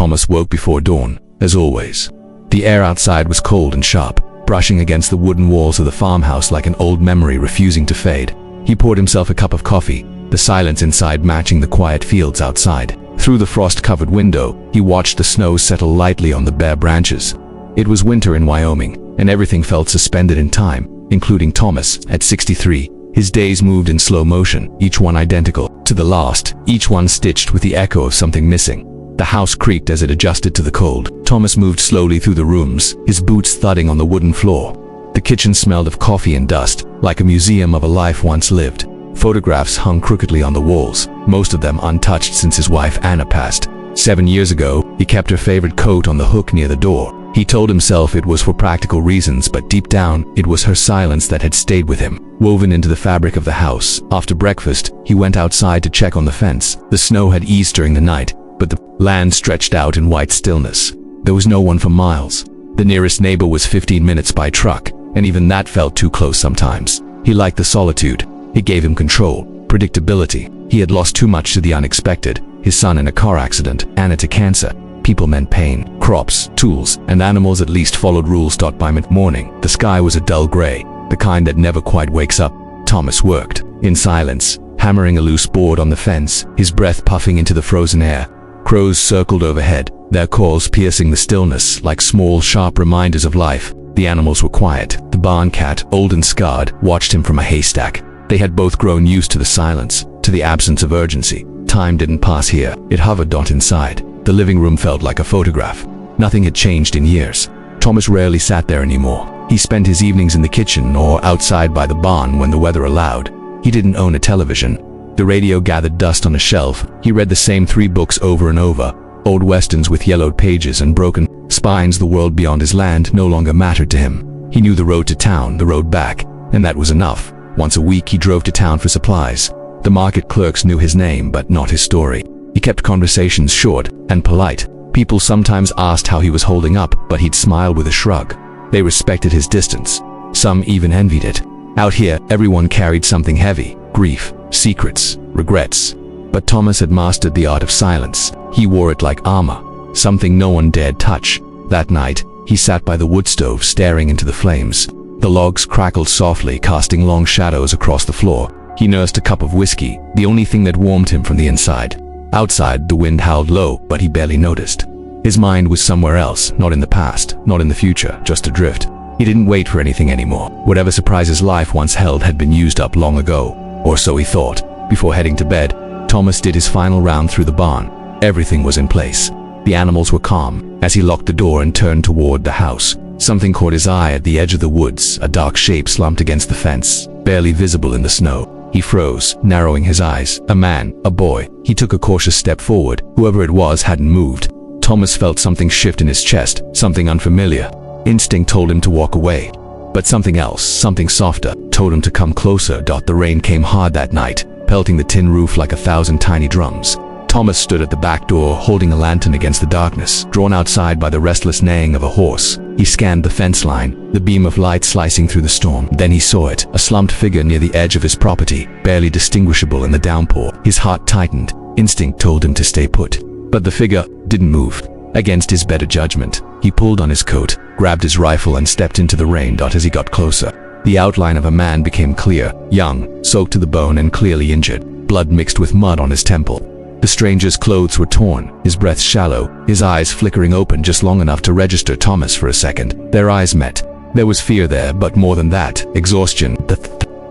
Thomas woke before dawn, as always. The air outside was cold and sharp, brushing against the wooden walls of the farmhouse like an old memory refusing to fade. He poured himself a cup of coffee, the silence inside matching the quiet fields outside. Through the frost-covered window, he watched the snow settle lightly on the bare branches. It was winter in Wyoming, and everything felt suspended in time, including Thomas, at 63. His days moved in slow motion, each one identical to the last, each one stitched with the echo of something missing. The house creaked as it adjusted to the cold. Thomas moved slowly through the rooms, his boots thudding on the wooden floor. The kitchen smelled of coffee and dust, like a museum of a life once lived. Photographs hung crookedly on the walls, most of them untouched since his wife Anna passed. 7 years ago, he kept her favorite coat on the hook near the door. He told himself it was for practical reasons, but deep down, it was her silence that had stayed with him, woven into the fabric of the house. After breakfast, he went outside to check on the fence. The snow had eased during the night, but the land stretched out in white stillness. There was no one for miles. The nearest neighbor was 15 minutes by truck, and even that felt too close sometimes. He liked the solitude. It gave him control, predictability. He had lost too much to the unexpected. His son in a car accident, Anna to cancer. People meant pain, crops, tools, and animals at least followed rules. By mid-morning, the sky was a dull gray, the kind that never quite wakes up. Thomas worked, in silence, hammering a loose board on the fence, his breath puffing into the frozen air. Crows circled overhead, their calls piercing the stillness like small, sharp reminders of life. The animals were quiet. The barn cat, old and scarred, watched him from a haystack. They had both grown used to the silence, to the absence of urgency. Time didn't pass here, it hovered inside. The living room felt like a photograph. Nothing had changed in years. Thomas rarely sat there anymore. He spent his evenings in the kitchen or outside by the barn when the weather allowed. He didn't own a television. The radio gathered dust on a shelf. He read the same 3 books over and over. Old westerns with yellowed pages and broken spines. The world beyond his land no longer mattered to him. He knew the road to town, the road back, and that was enough. Once a week he drove to town for supplies. The market clerks knew his name but not his story. He kept conversations short and polite. People sometimes asked how he was holding up, but he'd smile with a shrug. They respected his distance. Some even envied it. Out here, everyone carried something heavy: grief, secrets, regrets. But Thomas had mastered the art of silence. He wore it like armor, something no one dared touch. That night, he sat by the wood stove staring into the flames. The logs crackled softly, casting long shadows across the floor. He nursed a cup of whiskey, the only thing that warmed him from the inside. Outside, the wind howled low, but he barely noticed. His mind was somewhere else, not in the past, not in the future, just adrift. He didn't wait for anything anymore. Whatever surprises life once held had been used up long ago, or so he thought. Before heading to bed, Thomas did his final round through the barn. Everything was in place. The animals were calm. As he locked the door and turned toward the house, something caught his eye at the edge of the woods, a dark shape slumped against the fence, barely visible in the snow. He froze, narrowing his eyes. A man, a boy. He took a cautious step forward. Whoever it was hadn't moved. Thomas felt something shift in his chest, something unfamiliar. Instinct told him to walk away. But something else, something softer, told him to come closer. The rain came hard that night, pelting the tin roof like 1,000 tiny drums. Thomas stood at the back door, holding a lantern against the darkness, drawn outside by the restless neighing of a horse. He scanned the fence line, the beam of light slicing through the storm. Then he saw it, a slumped figure near the edge of his property, barely distinguishable in the downpour. His heart tightened. Instinct told him to stay put. But the figure didn't move. Against his better judgment, he pulled on his coat, grabbed his rifle and stepped into the rain. As he got closer, the outline of a man became clear, young, soaked to the bone and clearly injured, blood mixed with mud on his temple. The stranger's clothes were torn, his breath shallow, his eyes flickering open just long enough to register Thomas for a second. Their eyes met. There was fear there, but more than that, exhaustion, the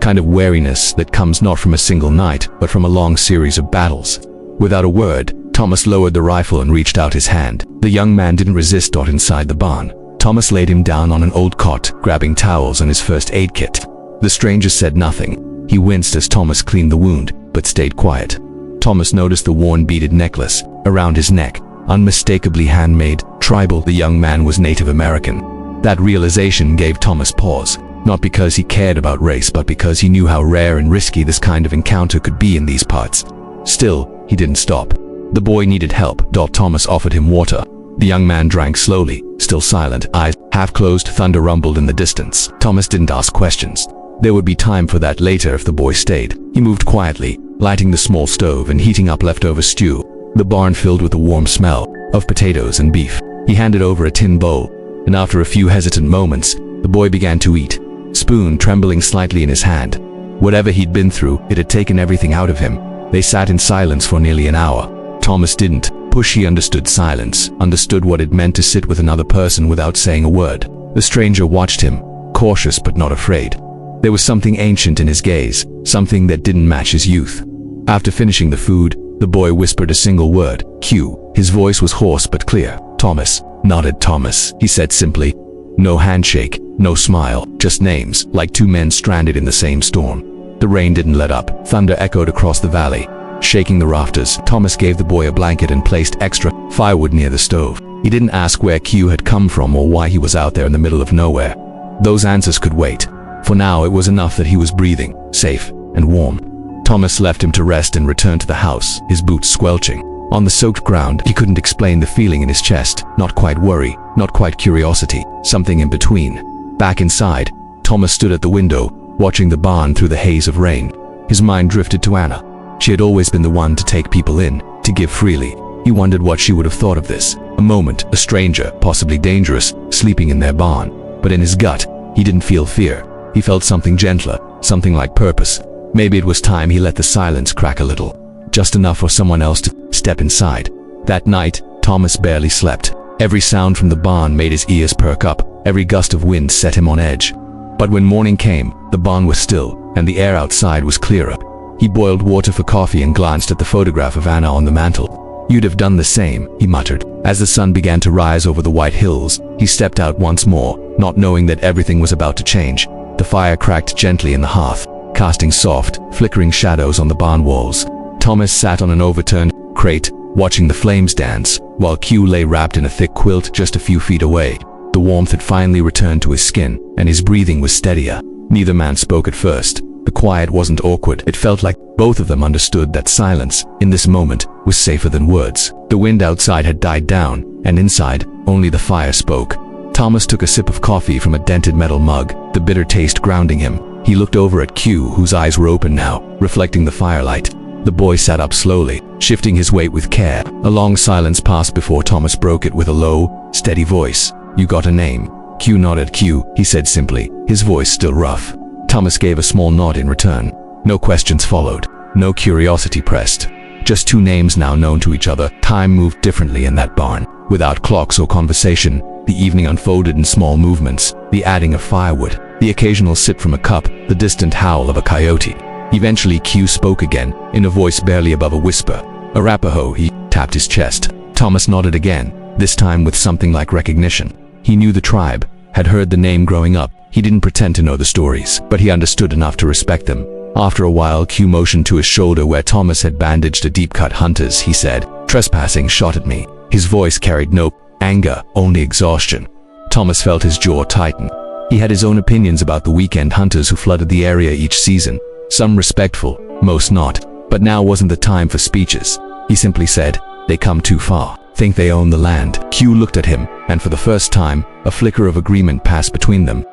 kind of weariness that comes not from a single night, but from a long series of battles. Without a word, Thomas lowered the rifle and reached out his hand. The young man didn't resist. Inside the barn, Thomas laid him down on an old cot, grabbing towels and his first aid kit. The stranger said nothing. He winced as Thomas cleaned the wound, but stayed quiet. Thomas noticed the worn beaded necklace around his neck, unmistakably handmade, tribal. The young man was Native American. That realization gave Thomas pause, not because he cared about race, but because he knew how rare and risky this kind of encounter could be in these parts. Still, he didn't stop. The boy needed help. Thomas offered him water. The young man drank slowly, still silent, eyes half closed. Thunder rumbled in the distance. Thomas didn't ask questions. There would be time for that later if the boy stayed. He moved quietly, lighting the small stove and heating up leftover stew. The barn filled with a warm smell, of potatoes and beef. He handed over a tin bowl, and after a few hesitant moments, the boy began to eat, spoon trembling slightly in his hand. Whatever he'd been through, it had taken everything out of him. They sat in silence for nearly an hour. Thomas didn't push. He understood silence, understood what it meant to sit with another person without saying a word. The stranger watched him, cautious but not afraid. There was something ancient in his gaze, something that didn't match his youth. After finishing the food, the boy whispered a single word, "Q." His voice was hoarse but clear. "Thomas," nodded Thomas, he said simply. No handshake, no smile, just names, like two men stranded in the same storm. The rain didn't let up. Thunder echoed across the valley, shaking the rafters. Thomas gave the boy a blanket and placed extra firewood near the stove. He didn't ask where Q had come from or why he was out there in the middle of nowhere. Those answers could wait. For now, it was enough that he was breathing, safe, and warm. Thomas left him to rest and returned to the house, his boots squelching. On the soaked ground, he couldn't explain the feeling in his chest. Not quite worry, not quite curiosity, something in between. Back inside, Thomas stood at the window, watching the barn through the haze of rain. His mind drifted to Anna. She had always been the one to take people in, to give freely. He wondered what she would have thought of this. A moment, a stranger, possibly dangerous, sleeping in their barn. But in his gut, he didn't feel fear. He felt something gentler, something like purpose. Maybe it was time he let the silence crack a little. Just enough for someone else to step inside. That night, Thomas barely slept. Every sound from the barn made his ears perk up. Every gust of wind set him on edge. But when morning came, the barn was still, and the air outside was clearer. He boiled water for coffee and glanced at the photograph of Anna on the mantel. "You'd have done the same," he muttered. As the sun began to rise over the white hills, he stepped out once more, not knowing that everything was about to change. The fire cracked gently in the hearth, casting soft, flickering shadows on the barn walls. Thomas sat on an overturned crate, watching the flames dance, while Q lay wrapped in a thick quilt just a few feet away. The warmth had finally returned to his skin, and his breathing was steadier. Neither man spoke at first. The quiet wasn't awkward. It felt like both of them understood that silence, in this moment, was safer than words. The wind outside had died down, and inside, only the fire spoke. Thomas took a sip of coffee from a dented metal mug, the bitter taste grounding him. He looked over at Q, whose eyes were open now, reflecting the firelight. The boy sat up slowly, shifting his weight with care. A long silence passed before Thomas broke it with a low, steady voice. "You got a name?" Q nodded. "Q," he said simply, his voice still rough. Thomas gave a small nod in return. No questions followed. No curiosity pressed. Just two names now known to each other. Time moved differently in that barn. Without clocks or conversation, the evening unfolded in small movements. The adding of firewood, the occasional sip from a cup, the distant howl of a coyote. Eventually Q spoke again, in a voice barely above a whisper. "Arapaho," he tapped his chest. Thomas nodded again, this time with something like recognition. He knew the tribe, had heard the name growing up. He didn't pretend to know the stories, but he understood enough to respect them. After a while, Q motioned to his shoulder where Thomas had bandaged a deep-cut hunters. He said, "Trespassing shot at me." His voice carried no anger, only exhaustion. Thomas felt his jaw tighten. He had his own opinions about the weekend hunters who flooded the area each season. Some respectful, most not. But now wasn't the time for speeches. He simply said, "They come too far. Think they own the land." Q looked at him, and for the first time, a flicker of agreement passed between them.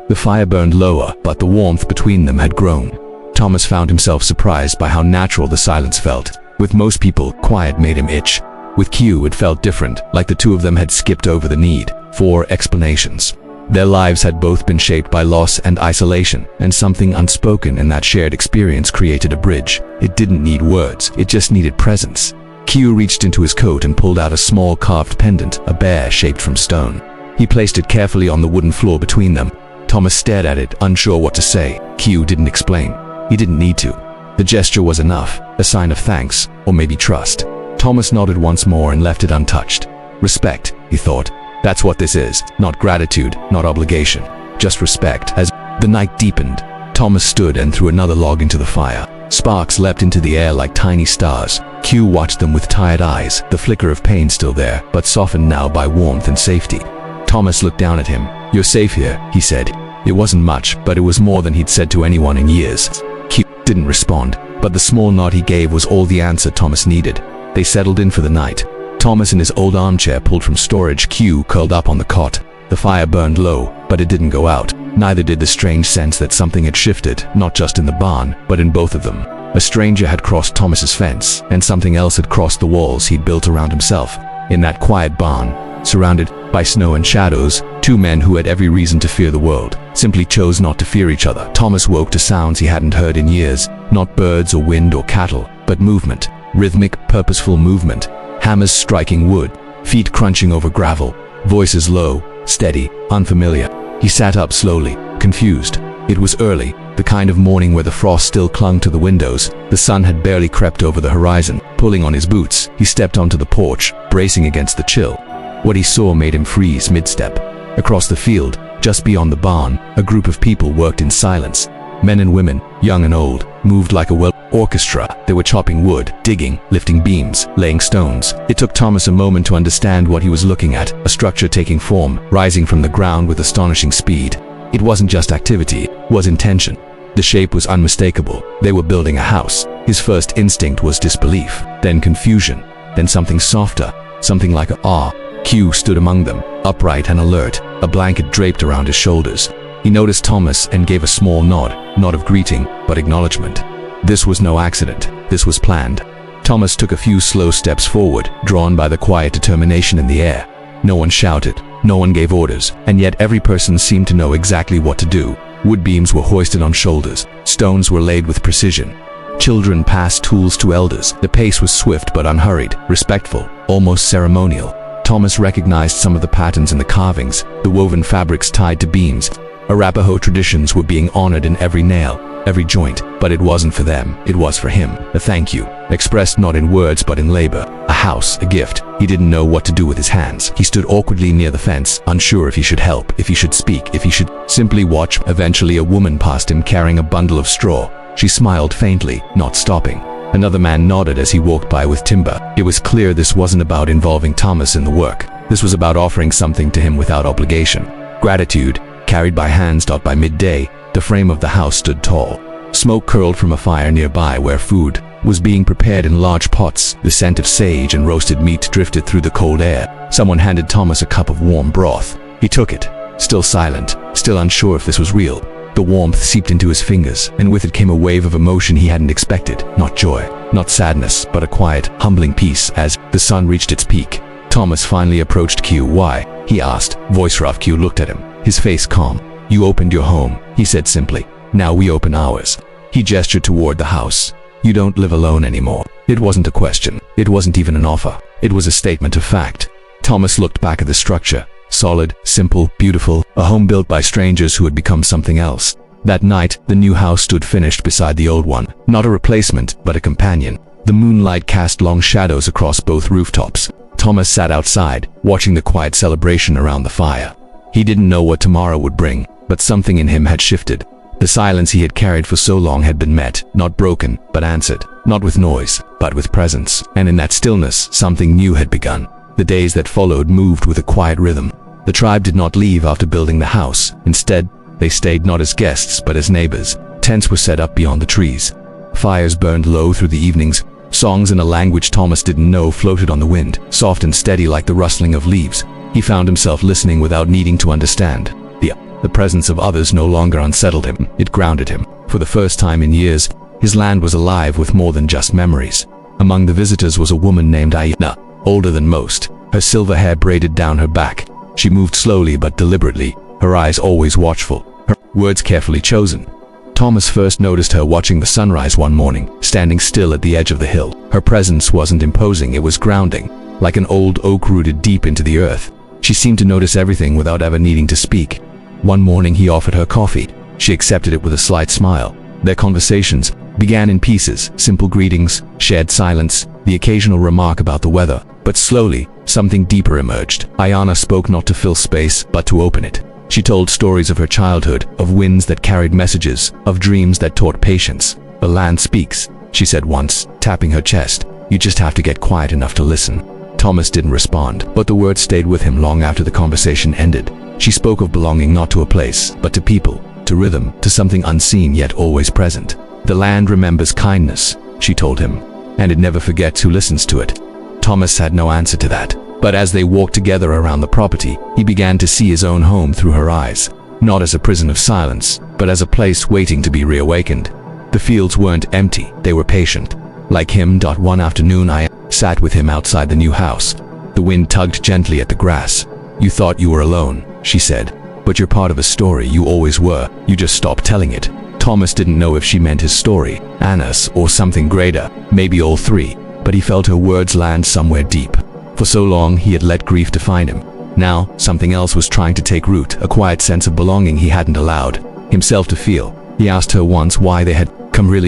The fire burned lower, but the warmth between them had grown. Thomas found himself surprised by how natural the silence felt. With most people, quiet made him itch. With Q, it felt different, like the two of them had skipped over the need for explanations. Their lives had both been shaped by loss and isolation, and something unspoken in that shared experience created a bridge. It didn't need words, it just needed presence. Q reached into his coat and pulled out a small carved pendant, a bear shaped from stone. He placed it carefully on the wooden floor between them. Thomas stared at it, unsure what to say. Q didn't explain. He didn't need to. The gesture was enough, a sign of thanks, or maybe trust. Thomas nodded once more and left it untouched. Respect, he thought. That's what this is. Not gratitude, not obligation. Just respect. As the night deepened, Thomas stood and threw another log into the fire. Sparks leapt into the air like tiny stars. Q watched them with tired eyes, the flicker of pain still there, but softened now by warmth and safety. Thomas looked down at him. "You're safe here," he said. It wasn't much, but it was more than he'd said to anyone in years. Q didn't respond, but the small nod he gave was all the answer Thomas needed. They settled in for the night. Thomas in his old armchair pulled from storage, Q curled up on the cot. The fire burned low, but it didn't go out. Neither did the strange sense that something had shifted, not just in the barn, but in both of them. A stranger had crossed Thomas's fence, and something else had crossed the walls he'd built around himself. In that quiet barn, surrounded by snow and shadows, two men who had every reason to fear the world simply chose not to fear each other. Thomas woke to sounds he hadn't heard in years, not birds or wind or cattle, but movement, rhythmic, purposeful movement, hammers striking wood, feet crunching over gravel, voices low, steady, unfamiliar. He sat up slowly, confused. It was early, the kind of morning where the frost still clung to the windows. The sun had barely crept over the horizon. Pulling on his boots, he stepped onto the porch, bracing against the chill. What he saw made him freeze mid-step. Across the field, just beyond the barn, a group of people worked in silence. Men and women, young and old, moved like a orchestra. They were chopping wood, digging, lifting beams, laying stones. It took Thomas a moment to understand what he was looking at, a structure taking form, rising from the ground with astonishing speed. It wasn't just activity, it was intention. The shape was unmistakable. They were building a house. His first instinct was disbelief, then confusion, then something softer, something like a awe. Q stood among them, upright and alert, a blanket draped around his shoulders. He noticed Thomas and gave a small nod, not of greeting, but acknowledgement. This was no accident. This was planned. Thomas took a few slow steps forward, drawn by the quiet determination in the air. No one shouted, no one gave orders, and yet every person seemed to know exactly what to do. Wood beams were hoisted on shoulders. Stones were laid with precision. Children passed tools to elders. The pace was swift but unhurried, respectful, almost ceremonial. Thomas recognized some of the patterns in the carvings, the woven fabrics tied to beams. Arapaho traditions were being honored in every nail, every joint, but it wasn't for them, it was for him. A thank you, expressed not in words but in labor. A house, a gift. He didn't know what to do with his hands. He stood awkwardly near the fence, unsure if he should help, if he should speak, if he should simply watch. Eventually a woman passed him carrying a bundle of straw. She smiled faintly, not stopping. Another man nodded as he walked by with timber. It was clear this wasn't about involving Thomas in the work. This was about offering something to him without obligation. Gratitude, carried by hands. By midday, the frame of the house stood tall. Smoke curled from a fire nearby where food was being prepared in large pots. The scent of sage and roasted meat drifted through the cold air. Someone handed Thomas a cup of warm broth. He took it, still silent, still unsure if this was real. The warmth seeped into his fingers, and with it came a wave of emotion he hadn't expected. Not joy, not sadness, but a quiet, humbling peace. As the sun reached its peak, Thomas finally approached Q. Why? He asked, voice rough. Q looked at him, his face calm. You opened your home, he said simply. Now we open ours. He gestured toward the house. You don't live alone anymore. It wasn't a question. It wasn't even an offer. It was a statement of fact. Thomas looked back at the structure. Solid, simple, beautiful, a home built by strangers who had become something else. That night, the new house stood finished beside the old one. Not a replacement, but a companion. The moonlight cast long shadows across both rooftops. Thomas sat outside, watching the quiet celebration around the fire. He didn't know what tomorrow would bring, but something in him had shifted. The silence he had carried for so long had been met, not broken, but answered. Not with noise, but with presence. And in that stillness, something new had begun. The days that followed moved with a quiet rhythm. The tribe did not leave after building the house. Instead, they stayed not as guests but as neighbors. Tents were set up beyond the trees. Fires burned low through the evenings. Songs in a language Thomas didn't know floated on the wind, soft and steady like the rustling of leaves. He found himself listening without needing to understand. The presence of others no longer unsettled him. It grounded him. For the first time in years, his land was alive with more than just memories. Among the visitors was a woman named Aina, older than most, her silver hair braided down her back. She moved slowly but deliberately, her eyes always watchful, her words carefully chosen. Thomas first noticed her watching the sunrise one morning, standing still at the edge of the hill. Her presence wasn't imposing, it was grounding, like an old oak rooted deep into the earth. She seemed to notice everything without ever needing to speak. One morning he offered her coffee. She accepted it with a slight smile. Their conversations began in pieces, simple greetings, shared silence, the occasional remark about the weather. But slowly, something deeper emerged. Ayana spoke not to fill space, but to open it. She told stories of her childhood, of winds that carried messages, of dreams that taught patience. The land speaks, she said once, tapping her chest. You just have to get quiet enough to listen. Thomas didn't respond, but the words stayed with him long after the conversation ended. She spoke of belonging not to a place, but to people, to rhythm, to something unseen yet always present. The land remembers kindness, she told him, and it never forgets who listens to it. Thomas had no answer to that, but as they walked together around the property, he began to see his own home through her eyes, not as a prison of silence, but as a place waiting to be reawakened. The fields weren't empty, they were patient. Like him. One afternoon I sat with him outside the new house. The The wind tugged gently at the grass. "You thought you were alone," she said. "But you're part of a story, you always were. You just stopped telling it." Thomas didn't know if she meant his story, Anna's, or something greater, maybe all three, but he felt her words land somewhere deep. For so long, he had let grief define him. Now, something else was trying to take root, a quiet sense of belonging he hadn't allowed himself to feel. He asked her once why they had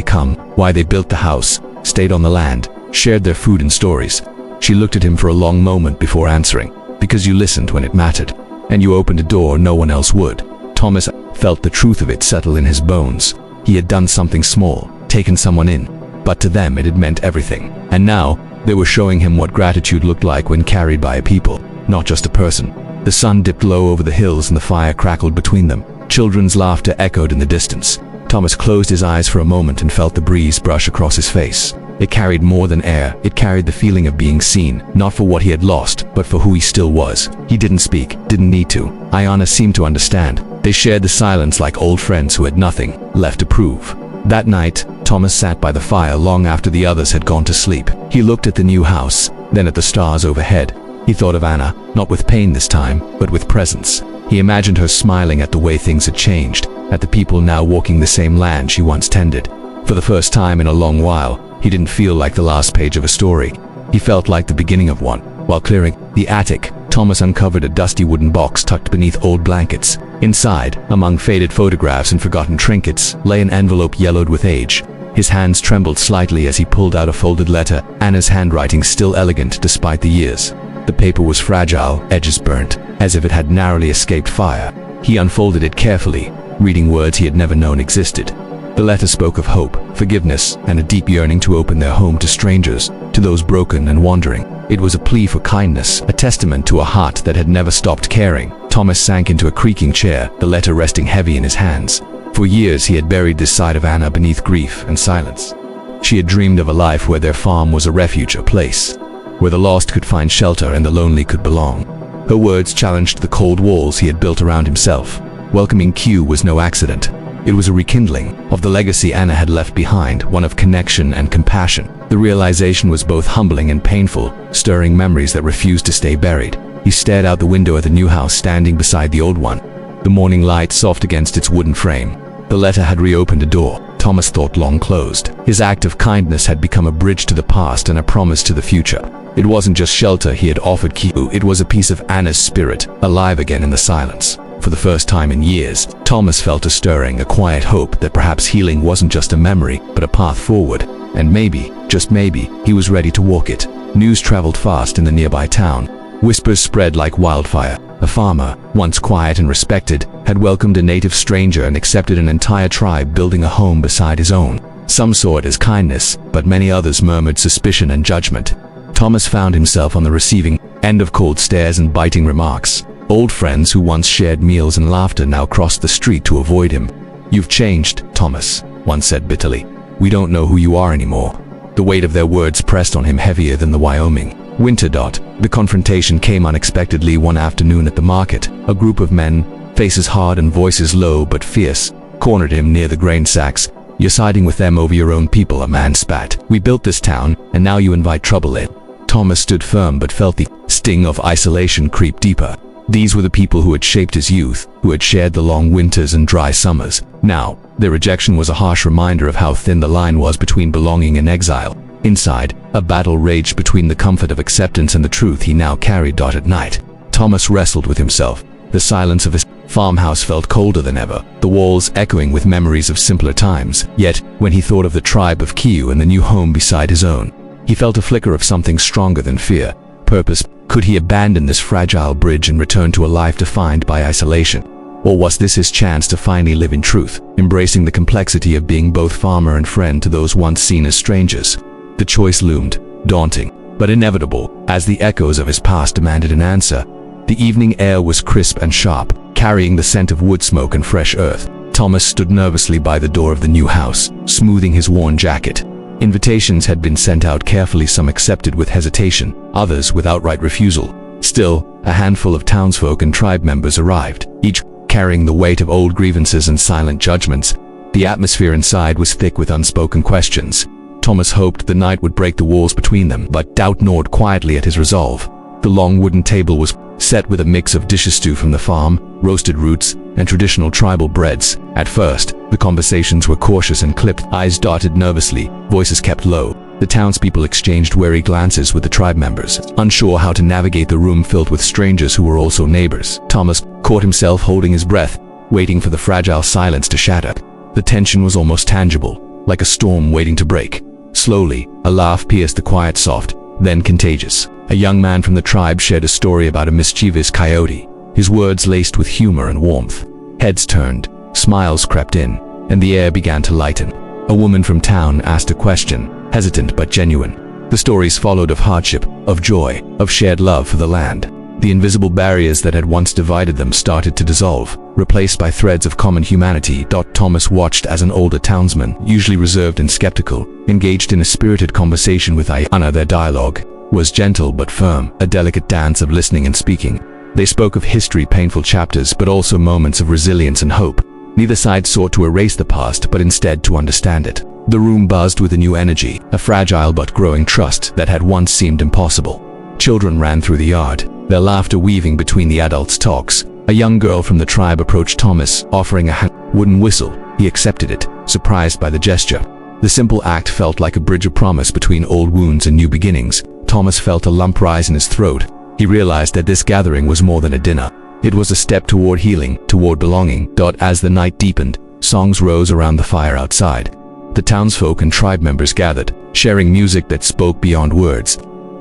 come, why they built the house, stayed on the land, shared their food and stories. She looked at him for a long moment before answering. "Because you listened when it mattered, and you opened a door no one else would." Thomas felt the truth of it settle in his bones. He had done something small, taken someone in, but to them it had meant everything. And now, they were showing him what gratitude looked like when carried by a people, not just a person. The sun dipped low over the hills and the fire crackled between them. Children's laughter echoed in the distance. Thomas closed his eyes for a moment and felt the breeze brush across his face. It carried more than air, it carried the feeling of being seen, not for what he had lost, but for who he still was. He didn't speak, didn't need to. Ayana seemed to understand. They shared the silence like old friends who had nothing left to prove. That night, Thomas sat by the fire long after the others had gone to sleep. He looked at the new house, then at the stars overhead. He thought of Anna, not with pain this time, but with presence. He imagined her smiling at the way things had changed, at the people now walking the same land she once tended. For the first time in a long while, he didn't feel like the last page of a story. He felt like the beginning of one. While clearing the attic, Thomas uncovered a dusty wooden box tucked beneath old blankets. Inside, among faded photographs and forgotten trinkets, lay an envelope yellowed with age. His hands trembled slightly as he pulled out a folded letter, Anna's handwriting still elegant despite the years. The paper was fragile, edges burnt, as if it had narrowly escaped fire. He unfolded it carefully, reading words he had never known existed. The letter spoke of hope, forgiveness, and a deep yearning to open their home to strangers, to those broken and wandering. It was a plea for kindness, a testament to a heart that had never stopped caring. Thomas sank into a creaking chair, the letter resting heavy in his hands. For years he had buried this side of Anna beneath grief and silence. She had dreamed of a life where their farm was a refuge, a place where the lost could find shelter and the lonely could belong. Her words challenged the cold walls he had built around himself. Welcoming Q was no accident. It was a rekindling of the legacy Anna had left behind, one of connection and compassion. The realization was both humbling and painful, stirring memories that refused to stay buried. He stared out the window at the new house standing beside the old one, the morning light soft against its wooden frame. The letter had reopened a door Thomas thought long closed. His act of kindness had become a bridge to the past and a promise to the future. It wasn't just shelter he had offered Q, it was a piece of Anna's spirit, alive again in the silence. For the first time in years, Thomas felt a stirring, a quiet hope that perhaps healing wasn't just a memory, but a path forward. And maybe, just maybe, he was ready to walk it. News traveled fast in the nearby town. Whispers spread like wildfire. A farmer, once quiet and respected, had welcomed a native stranger and accepted an entire tribe building a home beside his own. Some saw it as kindness, but many others murmured suspicion and judgment. Thomas found himself on the receiving end of cold stares and biting remarks. Old friends who once shared meals and laughter now crossed the street to avoid him. "You've changed, Thomas," one said bitterly. "We don't know who you are anymore." The weight of their words pressed on him heavier than the Wyoming winter. The confrontation came unexpectedly one afternoon at the market. A group of men, faces hard and voices low but fierce, cornered him near the grain sacks. "You're siding with them over your own people," a man spat. "We built this town, and now you invite trouble in." Thomas stood firm but felt the sting of isolation creep deeper. These were the people who had shaped his youth, who had shared the long winters and dry summers. Now, their rejection was a harsh reminder of how thin the line was between belonging and exile. Inside, a battle raged between the comfort of acceptance and the truth he now carried. At night, Thomas wrestled with himself. The silence of his farmhouse felt colder than ever, the walls echoing with memories of simpler times. Yet, when he thought of the tribe of Kiu and the new home beside his own, he felt a flicker of something stronger than fear. Purpose. Could he abandon this fragile bridge and return to a life defined by isolation? Or was this his chance to finally live in truth, embracing the complexity of being both farmer and friend to those once seen as strangers? The choice loomed, daunting, but inevitable, as the echoes of his past demanded an answer. The evening air was crisp and sharp, carrying the scent of wood smoke and fresh earth. Thomas stood nervously by the door of the new house, smoothing his worn jacket. Invitations had been sent out carefully, some accepted with hesitation, others with outright refusal. Still, a handful of townsfolk and tribe members arrived, each carrying the weight of old grievances and silent judgments. The atmosphere inside was thick with unspoken questions. Thomas hoped the night would break the walls between them, but doubt gnawed quietly at his resolve. The long wooden table was set with a mix of dishes stew from the farm, roasted roots, and traditional tribal breads. At first, the conversations were cautious and clipped, eyes dotted nervously, voices kept low. The townspeople exchanged wary glances with the tribe members, unsure how to navigate the room filled with strangers who were also neighbors. Thomas caught himself holding his breath, waiting for the fragile silence to shatter. The tension was almost tangible, like a storm waiting to break. Slowly, a laugh pierced the quiet soft, then contagious. A young man from the tribe shared a story about a mischievous coyote, his words laced with humor and warmth. Heads turned, smiles crept in, and the air began to lighten. A woman from town asked a question, hesitant but genuine. The stories followed of hardship, of joy, of shared love for the land. The invisible barriers that had once divided them started to dissolve, replaced by threads of common humanity. Thomas watched as an older townsman, usually reserved and skeptical, engaged in a spirited conversation with Anna. Their dialogue was gentle but firm, a delicate dance of listening and speaking. They spoke of history, painful chapters, but also moments of resilience and hope. Neither side sought to erase the past, but instead to understand it. The room buzzed with a new energy, a fragile but growing trust that had once seemed impossible. Children ran through the yard, their laughter weaving between the adults' talks. A young girl from the tribe approached Thomas, offering a wooden whistle. He accepted it, surprised by the gesture. The simple act felt like a bridge of promise between old wounds and new beginnings. Thomas felt a lump rise in his throat. He realized that this gathering was more than a dinner. It was a step toward healing, toward belonging. As the night deepened, songs rose around the fire outside. The townsfolk and tribe members gathered, sharing music that spoke beyond words.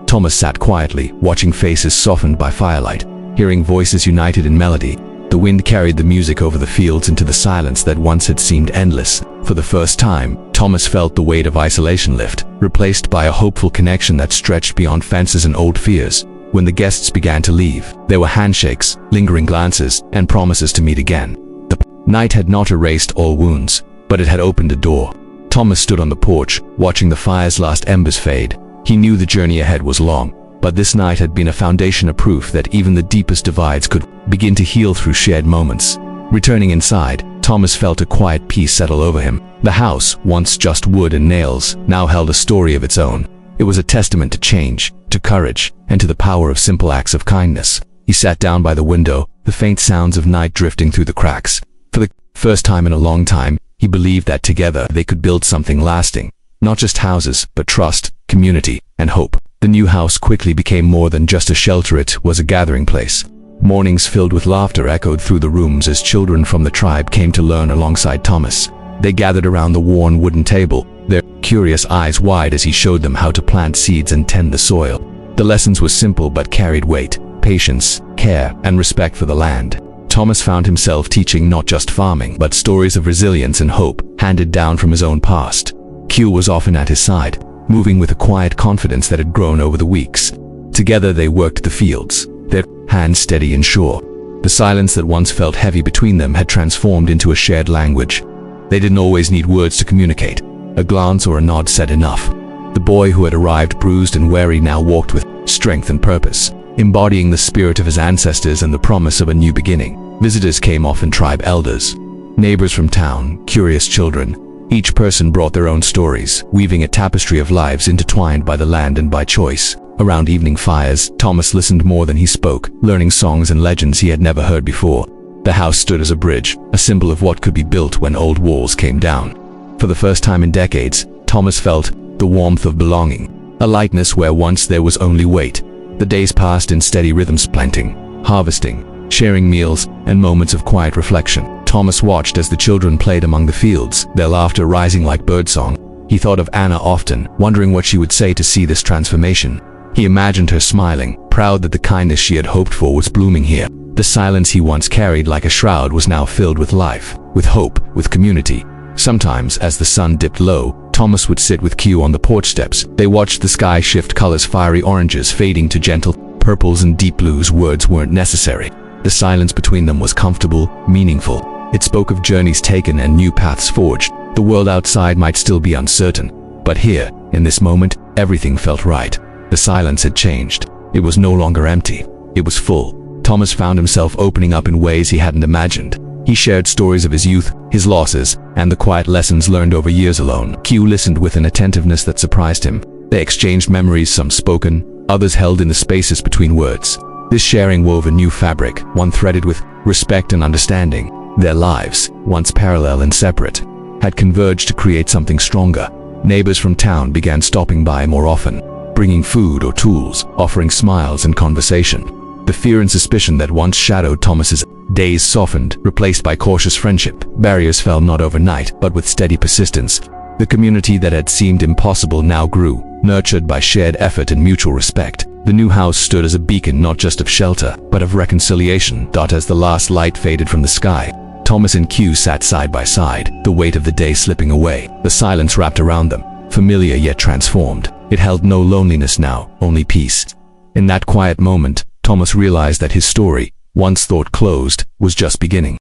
Thomas sat quietly, watching faces softened by firelight, hearing voices united in melody. The wind carried the music over the fields into the silence that once had seemed endless. For the first time, Thomas felt the weight of isolation lift, replaced by a hopeful connection that stretched beyond fences and old fears. When the guests began to leave, there were handshakes, lingering glances, and promises to meet again. The night had not erased all wounds, but it had opened a door. Thomas stood on the porch, watching the fire's last embers fade. He knew the journey ahead was long, but this night had been a foundation of proof that even the deepest divides could begin to heal through shared moments. Returning inside, Thomas felt a quiet peace settle over him. The house, once just wood and nails, now held a story of its own. It was a testament to change, to courage, and to the power of simple acts of kindness. He sat down by the window, the faint sounds of night drifting through the cracks. For the first time in a long time, he believed that together they could build something lasting. Not just houses, but trust, community, and hope. The new house quickly became more than just a shelter. It was a gathering place. Mornings filled with laughter echoed through the rooms as children from the tribe came to learn alongside Thomas. They gathered around the worn wooden table, their curious eyes wide as he showed them how to plant seeds and tend the soil. The lessons were simple but carried weight: patience, care, and respect for the land. Thomas found himself teaching not just farming, but stories of resilience and hope, handed down from his own past. Q was often at his side, moving with a quiet confidence that had grown over the weeks. Together they worked the fields, their hands steady and sure. The silence that once felt heavy between them had transformed into a shared language. They didn't always need words to communicate. A glance or a nod said enough. The boy who had arrived bruised and weary now walked with strength and purpose, embodying the spirit of his ancestors and the promise of a new beginning. Visitors came, often tribe elders, neighbors from town, curious children. Each person brought their own stories, weaving a tapestry of lives intertwined by the land and by choice. Around evening fires, Thomas listened more than he spoke, learning songs and legends he had never heard before. The house stood as a bridge, a symbol of what could be built when old walls came down. For the first time in decades, Thomas felt the warmth of belonging, a lightness where once there was only weight. The days passed in steady rhythms, planting, harvesting, sharing meals, and moments of quiet reflection. Thomas watched as the children played among the fields, their laughter rising like birdsong. He thought of Anna often, wondering what she would say to see this transformation. He imagined her smiling, proud that the kindness she had hoped for was blooming here. The silence he once carried like a shroud was now filled with life, with hope, with community. Sometimes, as the sun dipped low, Thomas would sit with Q on the porch steps. They watched the sky shift colors, fiery oranges fading to gentle purples and deep blues. Words weren't necessary. The silence between them was comfortable, meaningful. It spoke of journeys taken and new paths forged. The world outside might still be uncertain, but here, in this moment, everything felt right. The silence had changed. It was no longer empty. It was full. Thomas found himself opening up in ways he hadn't imagined. He shared stories of his youth, his losses, and the quiet lessons learned over years alone. Q listened with an attentiveness that surprised him. They exchanged memories, some spoken, others held in the spaces between words. This sharing wove a new fabric, one threaded with respect and understanding. Their lives, once parallel and separate, had converged to create something stronger. Neighbors from town began stopping by more often, bringing food or tools, offering smiles and conversation. The fear and suspicion that once shadowed Thomas's days softened, replaced by cautious friendship. Barriers fell not overnight, but with steady persistence. The community that had seemed impossible now grew, nurtured by shared effort and mutual respect. The new house stood as a beacon not just of shelter, but of reconciliation. As the last light faded from the sky, Thomas and Q sat side by side, the weight of the day slipping away. The silence wrapped around them, familiar yet transformed. It held no loneliness now, only peace. In that quiet moment, Thomas realized that his story, once thought closed, was just beginning.